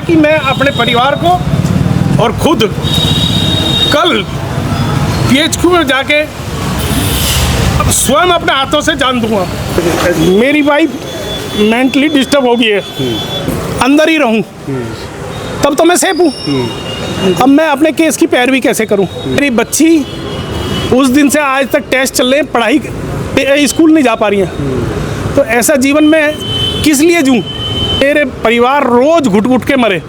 कि मैं अपने परिवार को और खुद कल PHQ में जाके स्वयं अपने हाथों से जान दूंगा। मेरी वाइफ मेंटली डिस्टर्ब हो गई है, अंदर ही रहूं तब तो मैं सेफ हूँ। अब मैं अपने केस की पैरवी कैसे करूं? मेरी बच्ची उस दिन से आज तक टेस्ट चल रहे हैं, पढ़ाई स्कूल नहीं जा पा रही हैं, तो ऐसा जीवन में किस लिए जीऊं? मेरे परिवार रोज घुट घुट के मरे।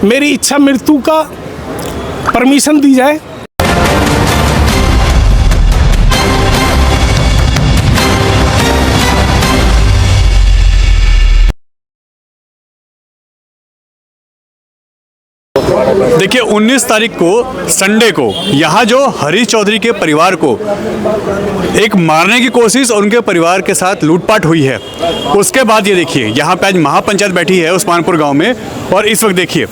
मेरी इच्छा मृत्यु का परमिशन दी जाए। देखिए 19 तारीख को संडे को यहाँ जो हरीश चौधरी के परिवार को एक मारने की कोशिश और उनके परिवार के साथ लूटपाट हुई है। उसके बाद ये देखिए यहाँ पे आज महापंचायत बैठी है उस्मानपुर गांव में, और इस वक्त देखिए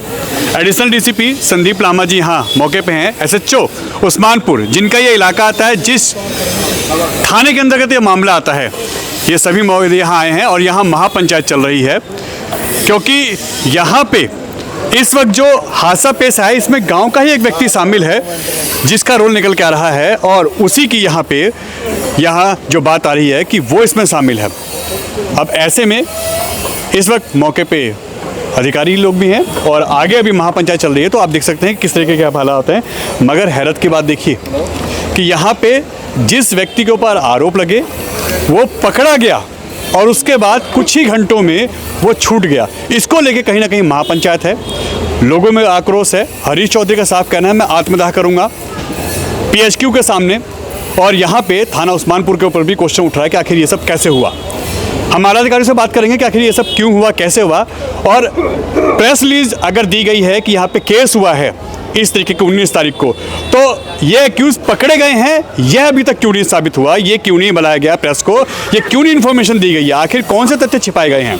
एडिशनल DCP संदीप लामा जी यहाँ मौके पे हैं, SHO उस्मानपुर जिनका ये इलाका आता है, जिस थाने के अंतर्गत ये मामला आता है, ये सभी मौके यहाँ आए हैं और यहाँ महापंचायत चल रही है। क्योंकि यहाँ पे इस वक्त जो हादसा पेश आया इसमें गांव का ही एक व्यक्ति शामिल है जिसका रोल निकल के आ रहा है, और उसी की यहाँ जो बात आ रही है कि वो इसमें शामिल है। अब ऐसे में इस वक्त मौके पे अधिकारी लोग भी हैं और आगे अभी महापंचायत चल रही है, तो आप देख सकते हैं किस तरीके के हालात होते हैं। मगर हैरत की बात देखिए कि यहाँ पे जिस व्यक्ति के ऊपर आरोप लगे वो पकड़ा गया और उसके बाद कुछ ही घंटों में वो छूट गया। इसको लेके कहीं ना कहीं महापंचायत है, लोगों में आक्रोश है। हरीश चौधरी का साफ कहना है मैं आत्मदाह करूंगा PHQ के सामने, और यहाँ पे थाना उस्मानपुर के ऊपर भी क्वेश्चन उठ रहा है कि आखिर ये सब कैसे हुआ। हमारे अधिकारी से बात करेंगे कि आखिर ये सब क्यों हुआ, कैसे हुआ, और प्रेस रिलीज अगर दी गई है कि यहाँ पे केस हुआ है इस तरीके की 19 तारीख को, तो ये एक्यूज पकड़े गए हैं, यह अभी तक क्यों नहीं साबित हुआ, ये क्यों नहीं बुलाया गया प्रेस को, ये क्यों नहीं इन्फॉर्मेशन दी गई है, आखिर कौन से तथ्य छिपाए गए हैं,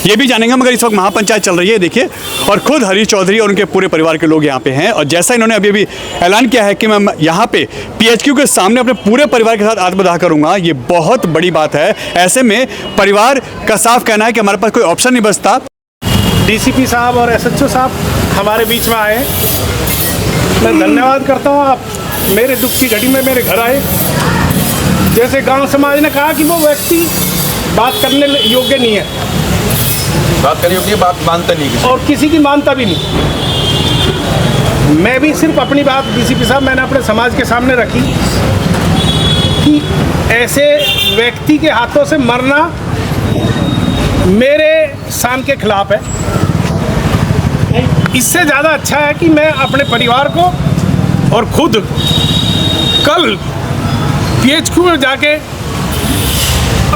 ये भी जानेंगे। मगर इस वक्त महापंचायत चल रही है देखिए, और खुद हरीश चौधरी और उनके पूरे परिवार के लोग यहाँ पे हैं, और जैसा इन्होंने अभी ऐलान किया है कि मैं यहाँ पे PHQ के सामने अपने पूरे परिवार के साथ आत्मदाह करूंगा, ये बहुत बड़ी बात है। ऐसे में परिवार का साफ कहना है कि हमारे पास कोई ऑप्शन नहीं बचता। DCP साहब और SHO साहब हमारे बीच में आए, मैं धन्यवाद करता हूँ। आप मेरे दुख की घड़ी में मेरे घर आए। जैसे गांव समाज ने कहा कि वो व्यक्ति बात करने योग्य नहीं है, बात करने योग्य, बात मानता नहीं और किसी की मानता भी नहीं। मैं भी सिर्फ अपनी बात DCP साहब मैंने अपने समाज के सामने रखी कि ऐसे व्यक्ति के हाथों से मरना मेरे शान के खिलाफ है। इससे ज़्यादा अच्छा है कि मैं अपने परिवार को और खुद कल PHQ में जाके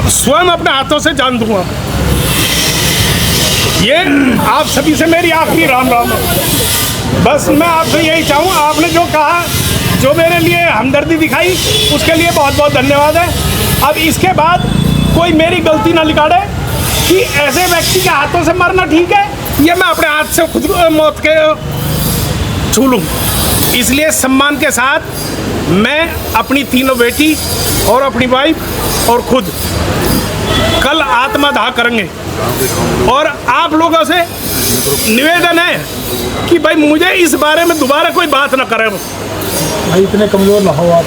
स्वयं अपने हाथों से जान दूंगा। ये आप सभी से मेरी आखिरी राम राम है। बस मैं आपसे यही चाहूँ, आपने जो कहा, जो मेरे लिए हमदर्दी दिखाई, उसके लिए बहुत बहुत धन्यवाद है। अब इसके बाद कोई मेरी गलती ना निकाले कि ऐसे व्यक्ति के हाथों से मरना ठीक है, ये मैं अपने हाथ से खुद मौत के छू लूँ। इसलिए सम्मान के साथ मैं अपनी तीनों बेटी और अपनी वाइफ और खुद कल आत्मदाह करेंगे। और आप लोगों से निवेदन है कि भाई मुझे इस बारे में दोबारा कोई बात ना करें। भाई इतने कमज़ोर ना हो आप।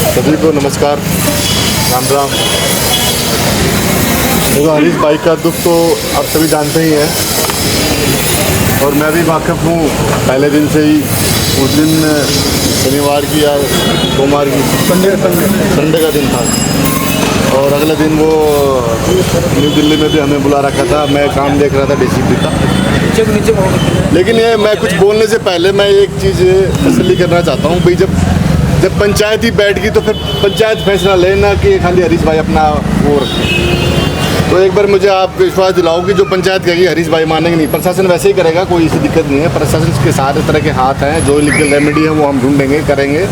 सभी को नमस्कार, राम राम। देखो हरीश भाई का दुख तो आप सभी जानते ही हैं, और मैं भी वाकिफ़ हूँ पहले दिन से ही। उस दिन शनिवार की या सोमवार की संडे का दिन था, और अगले दिन वो न्यू दिल्ली में भी हमें बुला रखा था। मैं काम देख रहा था DCP का। लेकिन ये मैं कुछ बोलने से पहले मैं एक चीज़ तसल्ली करना चाहता हूँ भाई, जब पंचायत ही बैठ गई तो फिर पंचायत फैसला लेना कि खाली हरीश भाई अपना वो रखें। तो एक बार मुझे आप विश्वास दिलाओ कि जो पंचायत कहेगी हरीश भाई मानेंगे नहीं, प्रशासन वैसे ही करेगा, कोई ऐसी दिक्कत नहीं है। प्रशासन के सारे तरह के हाथ हैं, जो लीगल रेमेडी है वो हम ढूंढेंगे, करेंगे।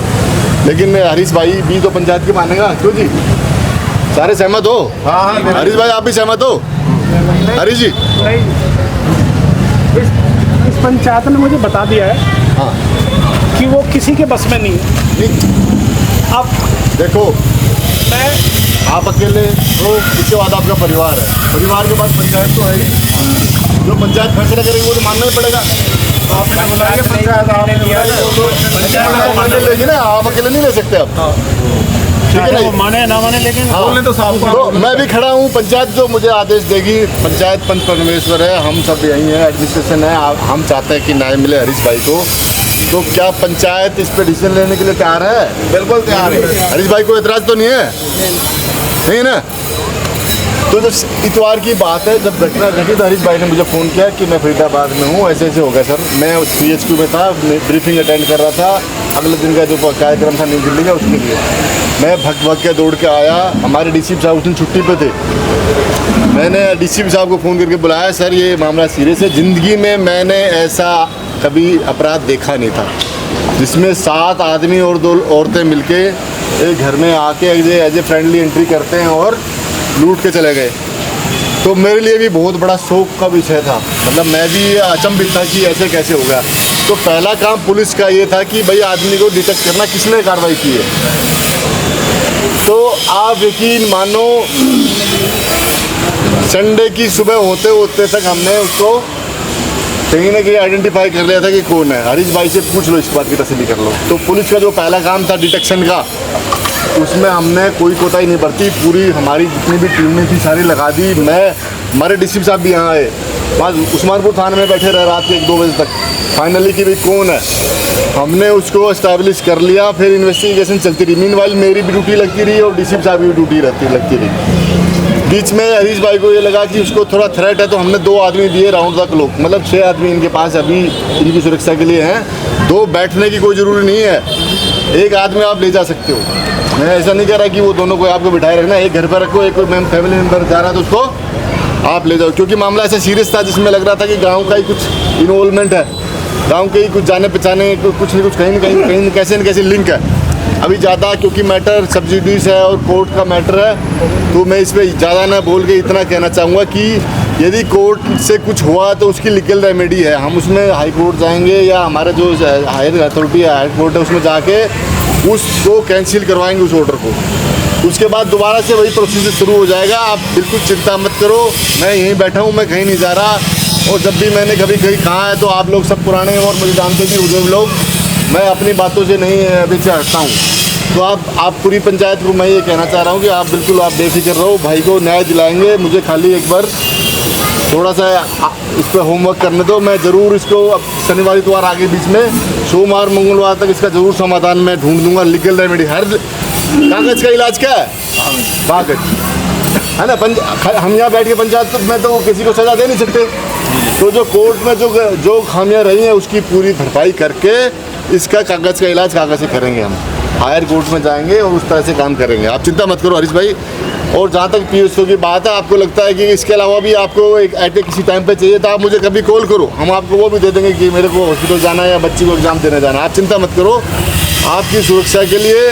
लेकिन हरीश भाई भी तो पंचायत की मानेगा। क्यों जी, सारे सहमत हो? हाँ, हरीश भाई आप भी सहमत हो? हरीश जी इस पंचायत ने मुझे बता दिया है हाँ कि वो किसी के बस में नहीं है। अब देखो, मैं आप अकेले हो, उसके बाद आपका परिवार है, परिवार के बाद पंचायत तो है ही। जो पंचायत फैसला करेगी वो तो मानना ही पड़ेगा। आपने बुलाया पंचायत, आपने पंचायत लेगी ना, आप अकेले नहीं ले सकते आप, ठीक है नहीं, माने ना माने, लेकिन बोलने तो साफ। तो मैं भी खड़ा हूँ, पंचायत जो मुझे आदेश देगी, पंचायत पंच परमेश्वर है, हम सब यहीं हैं, एडमिनिस्ट्रेशन है, हम चाहते हैं कि न्याय मिले हरीश भाई को। तो क्या पंचायत इस पे डिसीजन लेने के लिए तैयार है? बिल्कुल तैयार है। हरीश भाई को एतराज तो नहीं है, नहीं ना? तो जो इतवार की बात है, जब घटना घटी तो हरीश भाई ने मुझे फ़ोन किया कि मैं फरीदाबाद में हूँ, ऐसे ऐसे हो गया सर। मैं CHQ में था, ब्रीफिंग अटेंड कर रहा था, अगले दिन का जो कार्यक्रम था नई दिल्ली का, उसके लिए मैं भग के दौड़ के आया। हमारे DCP साहब उस दिन छुट्टी पे थे। मैंने DCP साहब को फ़ोन करके बुलाया, सर ये मामला सीरियस है। ज़िंदगी में मैंने ऐसा कभी अपराध देखा नहीं था जिसमें 7 आदमी और 2 औरतें मिलके एक घर में आके एज ए फ्रेंडली एंट्री करते हैं और लूट के चले गए। तो मेरे लिए भी बहुत बड़ा शौक का विषय था, मतलब मैं भी अचंभित था कि ऐसे कैसे होगा। तो पहला काम पुलिस का ये था कि भाई आदमी को डिटेक्ट करना, किसने कार्रवाई की है। तो आप यकीन मानो संडे की सुबह होते होते तक हमने उसको कहीं ना कहीं आइडेंटिफाई कर लिया था कि कौन है। हरीश भाई से पूछ लो, इस बात की तसल्ली कर लो। तो पुलिस का जो पहला काम था डिटेक्शन का, उसमें हमने कोई कोताही नहीं बरती। पूरी हमारी जितनी भी टीमें थी सारी लगा दी। हमारे DCP साहब भी यहाँ आए, वहाँ उस्मानपुर थाने में बैठे रहे रात के 1-2 बजे तक, फाइनली कि भाई कौन है। हमने उसको एस्टैब्लिश कर लिया, फिर इन्वेस्टिगेशन चलती रही। मीनवाइल मेरी भी ड्यूटी लगती रही और DCP साहब की भी ड्यूटी लगती रही। बीच में हरीश भाई को ये लगा कि उसको थोड़ा थ्रेट है, तो हमने 2 आदमी दिए राउंड द क्लॉक, मतलब 6 आदमी इनके पास अभी इनकी सुरक्षा के लिए हैं। 2 बैठने की कोई ज़रूरी नहीं है, 1 आदमी आप ले जा सकते हो। मैं ऐसा नहीं कह रहा कि वो दोनों को आपको बिठाए रखना, एक घर पर रखो, एक कोई फैमिली मेम्बर जा रहा है तो उसको आप ले जाओ। क्योंकि मामला ऐसा सीरियस था जिसमें लग रहा था कि गाँव का ही कुछ इन्वॉल्वमेंट है, गाँव के ही कुछ जाने पहचाने कुछ न कुछ कहीं कैसे न कैसे लिंक है। अभी ज़्यादा क्योंकि मैटर सब्सिडीज है और कोर्ट का मैटर है, तो मैं इस पर ज़्यादा ना बोल के इतना कहना चाहूँगा कि यदि कोर्ट से कुछ हुआ तो उसकी लीगल रेमेडी है। हम उसमें हाई कोर्ट जाएंगे या हमारा जो हायर अथॉरिटी है, हाई कोर्ट है, उसमें जाके उसको कैंसिल करवाएंगे उस ऑर्डर को। उसके बाद दोबारा से वही प्रोसीजर शुरू हो जाएगा। आप बिल्कुल चिंता मत करो, मैं यहीं बैठा हूँ, मैं कहीं नहीं जा रहा। और जब भी मैंने कभी कहीं कहा है तो आप लोग सब पुराने और मुझे जानते भी बुजुर्ग लोग, मैं अपनी बातों से नहीं अभी से हटता हूँ। तो आप पूरी पंचायत को मैं ये कहना चाह रहा हूँ कि आप बिल्कुल आप बेफिक्र रहो, भाई को न्याय दिलाएंगे। मुझे खाली एक बार थोड़ा सा इस पर होमवर्क करने दो, मैं ज़रूर इसको अब शनिवार इतवार आगे बीच में सोमवार मंगलवार तक इसका ज़रूर समाधान मैं ढूंढ दूंगा। लीगल रेमेडी हर कागज़ का इलाज क्या है, कागज है ना। हम यहाँ बैठ के पंचायत में तो किसी को सज़ा दे नहीं सकते, तो जो कोर्ट में जो खामियाँ रही हैं उसकी पूरी भरपाई करके इसका कागज़ का इलाज कागज़ से करेंगे। हम हायर कोर्ट में जाएंगे और उस तरह से काम करेंगे। आप चिंता मत करो हरीश भाई। और जहाँ तक PSO की बात है, आपको लगता है कि इसके अलावा भी आपको एक ऐसे किसी टाइम पे चाहिए तो आप मुझे कभी कॉल करो, हम आपको वो भी दे देंगे कि मेरे को हॉस्पिटल जाना है या बच्ची को एग्ज़ाम देने जाना है। आप चिंता मत करो, आपकी सुरक्षा के लिए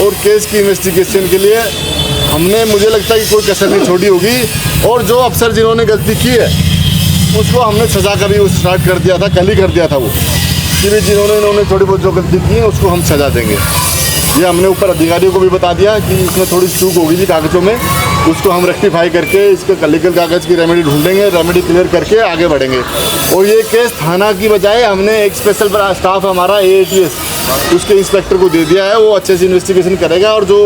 और केस की इन्वेस्टिगेशन के लिए हमने, मुझे लगता है कि कोई कसर नहीं छोड़ी होगी। और जो अफसर जिन्होंने गलती की है उसको हमने सज़ा का भी स्टार्ट कर दिया था, कल ही कर दिया था वो, कि भी इन्होंने थोड़ी बहुत जो गलती की है उसको हम सज़ा देंगे। ये हमने ऊपर अधिकारियों को भी बता दिया कि इसमें थोड़ी चूक हो गई थी कागज़ों में, उसको हम रेक्टिफाई करके इसके लीगल कागज़ की रेमेडी ढूंढेंगे, रेमेडी क्लियर करके आगे बढ़ेंगे। और ये केस थाना की बजाय हमने एक स्पेशल स्टाफ हमारा AATS उसके इंस्पेक्टर को दे दिया है, वो अच्छे से इन्वेस्टिगेशन करेगा और जो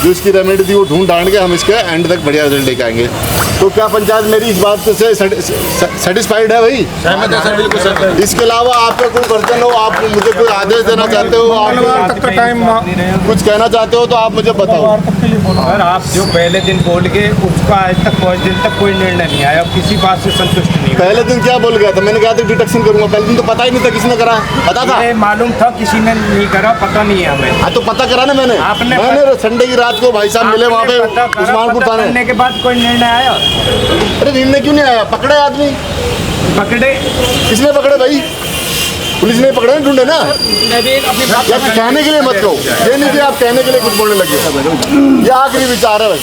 इसकी रेमेडी थी वो ढूंढ ढांड के हम इसके एंड तक बढ़िया रिजल्ट लेके आएंगे। तो क्या पंचायत मेरी इस बात से सेटिस्फाइड है भाई? सहमत है सर, बिल्कुल सर। इसके अलावा आपका कोई वर्जन हो, आप मुझे कोई आदेश देना चाहते हो, आप तक का टाइम कुछ कहना चाहते हो तो आप मुझे बताओ। सर आप जो पहले दिन बोल गए उसका आज तक 5 दिन तक कोई निर्णय नहीं आया, किसी बात से संतुष्ट नहीं। पहले दिन क्या बोल गया था? मैंने कहा था डिटेक्शन करूंगा। पहले दिन तो पता ही नहीं था किसने करा, पता था? मालूम था किसी ने नहीं करा, पता नहीं है हमें। हाँ तो पता करा ना मैंने। मैंने संडे की रात को भाई साहब मिले वहाँ पे उस्मानपुर थाने। करने के बाद कोई निर्णय आया? अरे निर्णय क्यों नहीं आया? पकड़े आदमी, पकड़े, किसने पकड़े भाई? पुलिस ने पकड़े ढूंढे ना। या फिर कहने के लिए मत कहो, ये नहीं कि आप कहने के लिए कुछ बोलने लगे। ये आखिरी विचार है भाई।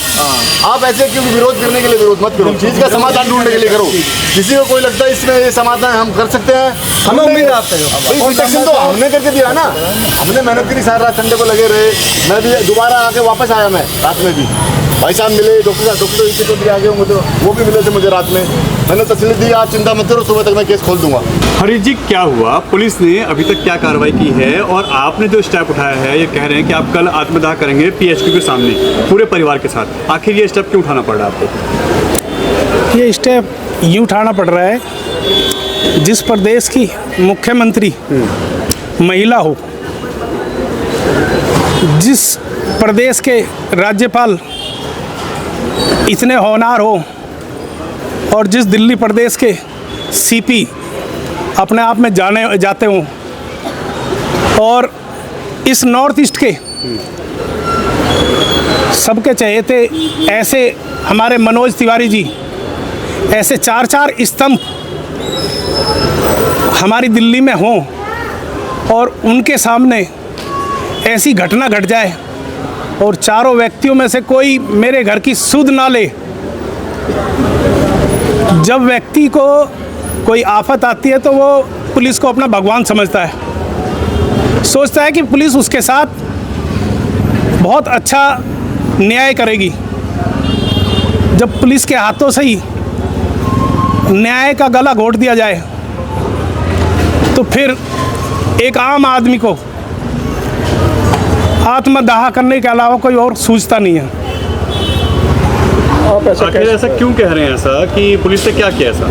आप ऐसे क्यों विरोध करने के लिए विरोध मत करो, चीज का समाधान ढूंढने के लिए करो। किसी को कोई लगता है इसमें ये समाधान हम कर सकते हैं, हमें उम्मीद है आपसे। प्रोटेक्शन तो हमने करके दिया ना, हमने मेहनत करी, सारी रात संडे को लगे रहे। मैं भी दोबारा आके वापस आया, मैं रात में भी भाई साहब मिले, डॉक्टर इसी को भी आगे होंगे तो वो भी मिले थे मुझे रात में। मैंने तसल्ली दी, आप चिंता मत करो, सुबह तक मैं केस खोल दूंगा। हरीश जी, क्या हुआ? पुलिस ने अभी तक क्या कार्रवाई की है और आपने जो स्टेप उठाया है, ये कह रहे हैं कि आप कल आत्मदाह करेंगे पीएचक्यू के सामने पूरे परिवार के साथ, आखिर ये स्टेप क्यों उठाना पड़ रहा है आपको? ये स्टेप यूँ उठाना पड़ रहा है, जिस प्रदेश की मुख्यमंत्री महिला हो, जिस प्रदेश के राज्यपाल इतने होनहार हो और जिस दिल्ली प्रदेश के सीपी अपने आप में जाते हों, और इस नॉर्थ ईस्ट के सबके चहेते ऐसे हमारे मनोज तिवारी जी, ऐसे 4-4 स्तंभ हमारी दिल्ली में हों और उनके सामने ऐसी घटना घट जाए और चारों व्यक्तियों में से कोई मेरे घर की सुध ना ले। जब व्यक्ति को कोई आफत आती है तो वो पुलिस को अपना भगवान समझता है, सोचता है कि पुलिस उसके साथ बहुत अच्छा न्याय करेगी। जब पुलिस के हाथों से ही न्याय का गला घोट दिया जाए तो फिर एक आम आदमी को आत्मदाह करने के अलावा कोई और सूझता नहीं है। आखिर ऐसा क्यों कह रहे हैं, ऐसा कि पुलिस ने क्या किया ऐसा?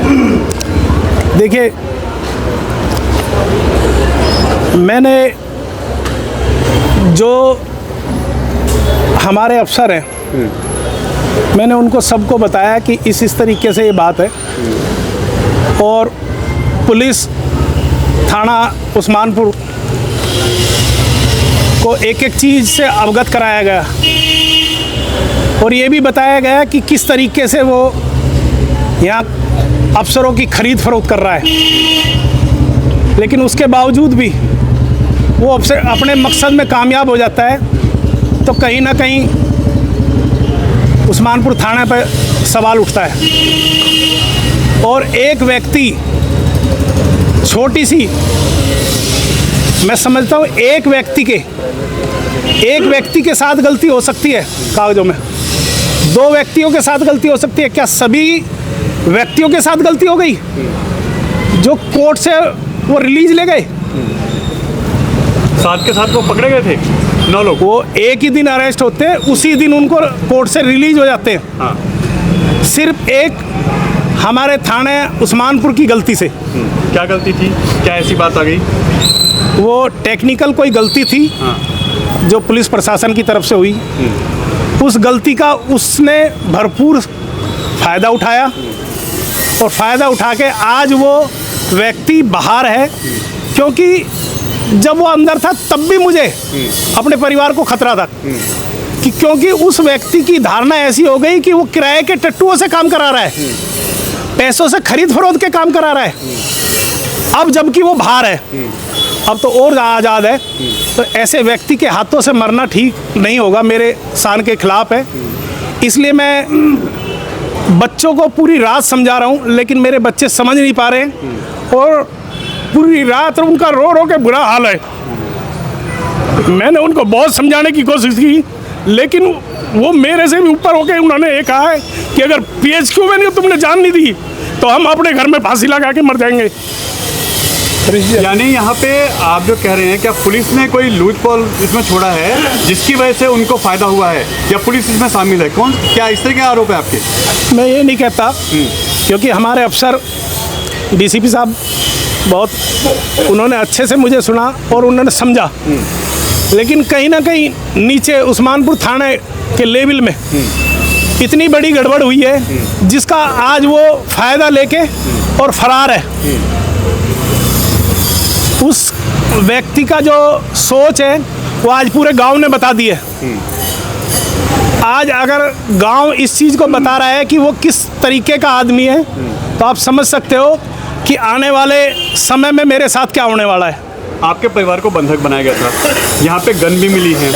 देखिए, मैंने जो हमारे अफसर हैं, मैंने उनको सबको बताया कि इस तरीके से ये बात है, और पुलिस थाना उस्मानपुर को एक एक चीज़ से अवगत कराया गया और ये भी बताया गया कि किस तरीके से वो यहाँ अफसरों की खरीद फरोख्त कर रहा है। लेकिन उसके बावजूद भी वो अफसर अपने मकसद में कामयाब हो जाता है, तो कहीं ना कहीं उस्मानपुर थाने पर सवाल उठता है। और एक व्यक्ति, छोटी सी, मैं समझता हूँ एक व्यक्ति के साथ गलती हो सकती है कागजों में, 2 व्यक्तियों के साथ गलती हो सकती है, क्या सभी व्यक्तियों के साथ गलती हो गई जो कोर्ट से वो रिलीज ले गए? साथ के साथ वो पकड़े गए थे 9 लोग, वो एक ही दिन अरेस्ट होते हैं, उसी दिन उनको कोर्ट से रिलीज हो जाते हैं। हाँ। सिर्फ एक हमारे थाने उस्मानपुर की गलती से। क्या गलती थी, क्या ऐसी बात आ गई? वो टेक्निकल कोई गलती थी जो पुलिस प्रशासन की तरफ से हुई, उस गलती का उसने भरपूर फ़ायदा उठाया और फ़ायदा उठा के आज वो व्यक्ति बाहर है। क्योंकि जब वो अंदर था तब भी मुझे अपने परिवार को खतरा था कि क्योंकि उस व्यक्ति की धारणा ऐसी हो गई कि वो किराए के टट्टुओं से काम करा रहा है, पैसों से खरीद फरोख्त के काम करा रहा है। अब जबकि वो बाहर है, अब तो और आज़ाद है, तो ऐसे व्यक्ति के हाथों से मरना ठीक नहीं होगा, मेरे शान के खिलाफ है। इसलिए मैं बच्चों को पूरी रात समझा रहा हूँ, लेकिन मेरे बच्चे समझ नहीं पा रहे हैं और पूरी रात उनका रो रो के बुरा हाल है। मैंने उनको बहुत समझाने की कोशिश की, लेकिन वो मेरे से भी ऊपर होकर उन्होंने ये कहा है कि अगर पीएचक्यू में नहीं तुमने जान नहीं दी तो हम अपने घर में फांसी लगा के मर जाएंगे। यानी यहाँ पे आप जो कह रहे हैं, क्या पुलिस ने कोई लूट पॉल इसमें छोड़ा है जिसकी वजह से उनको फायदा हुआ है, या पुलिस इसमें शामिल है? कौन, क्या इस तरह के आरोप है आपके? मैं ये नहीं कहता, क्योंकि हमारे अफसर डीसीपी साहब बहुत, उन्होंने अच्छे से मुझे सुना और उन्होंने समझा, लेकिन कहीं ना कहीं नीचे उस्मानपुर थाने के लेवल में इतनी बड़ी गड़बड़ हुई है जिसका आज वो फायदा लेके और फरार है। उस व्यक्ति का जो सोच है वो आज पूरे गांव ने बता दी है। आज अगर गांव इस चीज़ को बता रहा है कि वो किस तरीके का आदमी है, तो आप समझ सकते हो कि आने वाले समय में मेरे साथ क्या होने वाला है। आपके परिवार को बंधक बनाया गया था, यहाँ पे गन भी मिली है,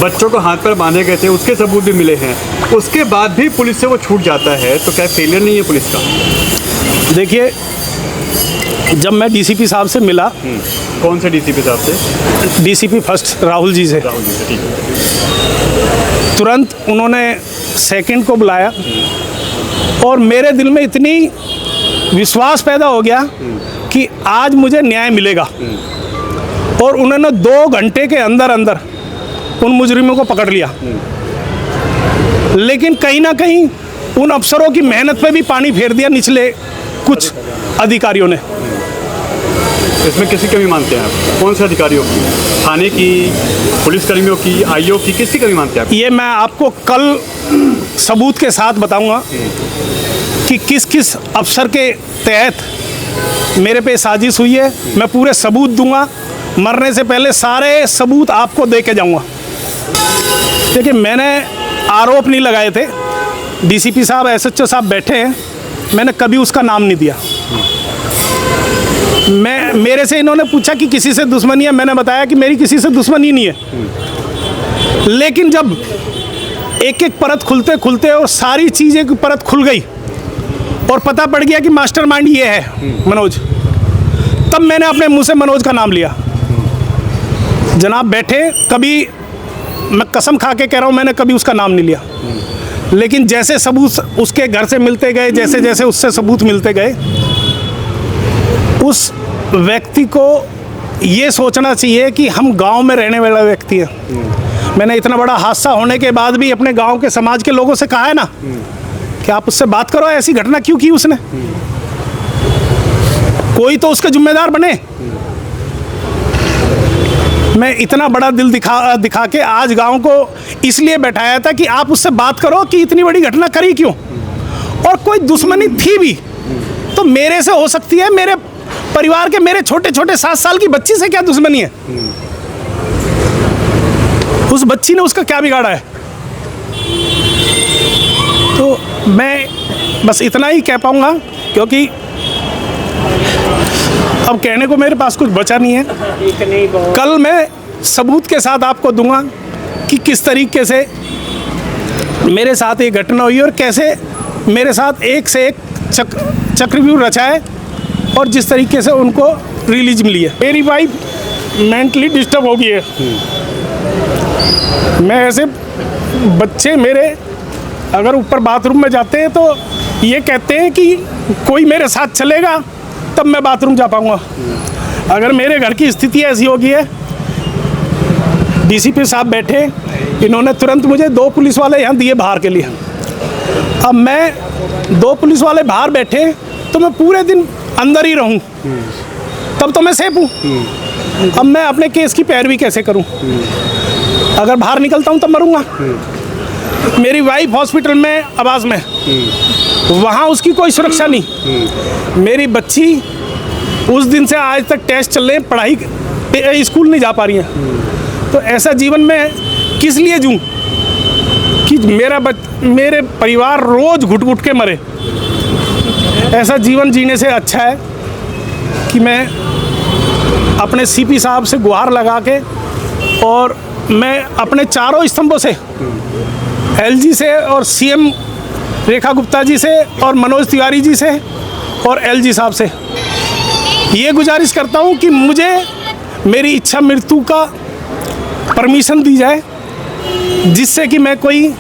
बच्चों को हाथ पर बांधे गए थे, उसके सबूत भी मिले हैं, उसके बाद भी पुलिस से वो छूट जाता है, तो क्या फेलियर नहीं है पुलिस का? देखिए, जब मैं डीसीपी साहब से मिला, कौन से डीसीपी साहब से? डीसीपी फर्स्ट राहुल जी से, राहुल जी से, ठीक है। तुरंत उन्होंने सेकंड को बुलाया और मेरे दिल में इतनी विश्वास पैदा हो गया कि आज मुझे न्याय मिलेगा। और उन्होंने 2 घंटे के अंदर अंदर उन मुजरिमों को पकड़ लिया। लेकिन कहीं ना कहीं उन अफसरों की मेहनत पे भी पानी फेर दिया निचले कुछ अधिकारियों ने। इसमें किसी कमी मानते हैं आप? कौन से अधिकारियों की? थाने की, पुलिसकर्मियों की, आईओ की, किसकी कमी मानते हैं आप? ये मैं आपको कल सबूत के साथ बताऊंगा कि किस किस अफसर के तहत मेरे पे साजिश हुई है। मैं पूरे सबूत दूंगा, मरने से पहले सारे सबूत आपको दे के जाऊंगा। देखिए, मैंने आरोप नहीं लगाए थे, डीसीपी साहब, एसएचओ साहब बैठे हैं, मैंने कभी उसका नाम नहीं दिया। मेरे से इन्होंने पूछा कि किसी से दुश्मनी है, मैंने बताया कि मेरी किसी से दुश्मनी नहीं है। लेकिन जब एक एक परत खुलते खुलते और सारी चीज़ें की परत खुल गई और पता पड़ गया कि मास्टरमाइंड ये है मनोज, तब मैंने अपने मुंह से मनोज का नाम लिया। जनाब बैठे, कभी मैं कसम खा के कह रहा हूँ, मैंने कभी उसका नाम नहीं लिया। लेकिन जैसे सबूत उसके घर से मिलते गए, जैसे जैसे उससे सबूत मिलते गए, उस व्यक्ति को ये सोचना चाहिए कि हम गांव में रहने वाला व्यक्ति है। मैंने इतना बड़ा हादसा होने के बाद भी अपने गांव के समाज के लोगों से कहा है ना कि आप उससे बात करो, ऐसी घटना क्यों की उसने, कोई तो उसका जिम्मेदार बने। मैं इतना बड़ा दिल दिखा के आज गांव को इसलिए बैठाया था कि आप उससे बात करो कि इतनी बड़ी घटना करी क्यों। और कोई दुश्मनी थी भी तो मेरे से हो सकती है, मेरे परिवार के मेरे छोटे छोटे 7 साल की बच्ची से क्या दुश्मनी है? उस बच्ची ने उसका क्या बिगाड़ा है? तो मैं बस इतना ही कह पाऊंगा, क्योंकि अब कहने को मेरे पास कुछ बचा नहीं है। कल मैं सबूत के साथ आपको दूंगा कि किस तरीके से मेरे साथ ये घटना हुई और कैसे मेरे साथ एक से एक चक्रव्यूह रचा है और जिस तरीके से उनको रिलीज मिली है। मेरी वाइफ मेंटली डिस्टर्ब हो गई है। मैं ऐसे बच्चे मेरे अगर ऊपर बाथरूम में जाते हैं तो ये कहते हैं कि कोई मेरे साथ चलेगा तब मैं बाथरूम जा पाऊँगा। अगर मेरे घर की स्थिति ऐसी हो गई है, डीसीपी साहब बैठे, इन्होंने तुरंत मुझे 2 पुलिस वाले यहाँ दिए बाहर के लिए। अब मैं 2 पुलिस वाले बाहर बैठे तो मैं पूरे दिन अंदर ही रहूं, तब तो मैं सेफ हूँ। अब मैं अपने केस की पैरवी कैसे करूं? अगर बाहर निकलता हूं तब मरूंगा। मेरी वाइफ हॉस्पिटल में आवास में, वहाँ उसकी कोई सुरक्षा नहीं। मेरी बच्ची उस दिन से आज तक टेस्ट चल रहे हैं, पढ़ाई स्कूल नहीं जा पा रही हैं। तो ऐसा जीवन में किस लिए जीऊँ कि मेरे परिवार रोज घुट घुट के मरे? ऐसा जीवन जीने से अच्छा है कि मैं अपने सीपी साहब से गुहार लगा के और मैं अपने चारों स्तंभों से, एलजी से और सीएम रेखा गुप्ता जी से और मनोज तिवारी जी से और एलजी साहब से ये गुजारिश करता हूँ कि मुझे मेरी इच्छा मृत्यु का परमिशन दी जाए, जिससे कि मैं कोई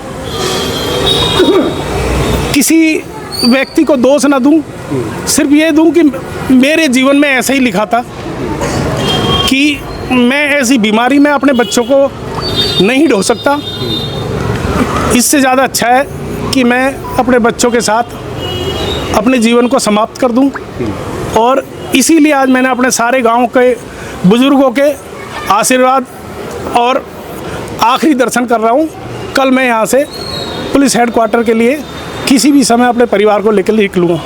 किसी व्यक्ति को दोष ना दूं। सिर्फ ये दूं कि मेरे जीवन में ऐसा ही लिखा था कि मैं ऐसी बीमारी में अपने बच्चों को नहीं ढो सकता। इससे ज़्यादा अच्छा है कि मैं अपने बच्चों के साथ अपने जीवन को समाप्त कर दूं। और इसीलिए आज मैंने अपने सारे गांव के बुज़ुर्गों के आशीर्वाद और आखिरी दर्शन कर रहा हूं। कल मैं यहां से पुलिस हेडक्वार्टर के लिए किसी भी समय अपने परिवार को लेकर निकलूँगा।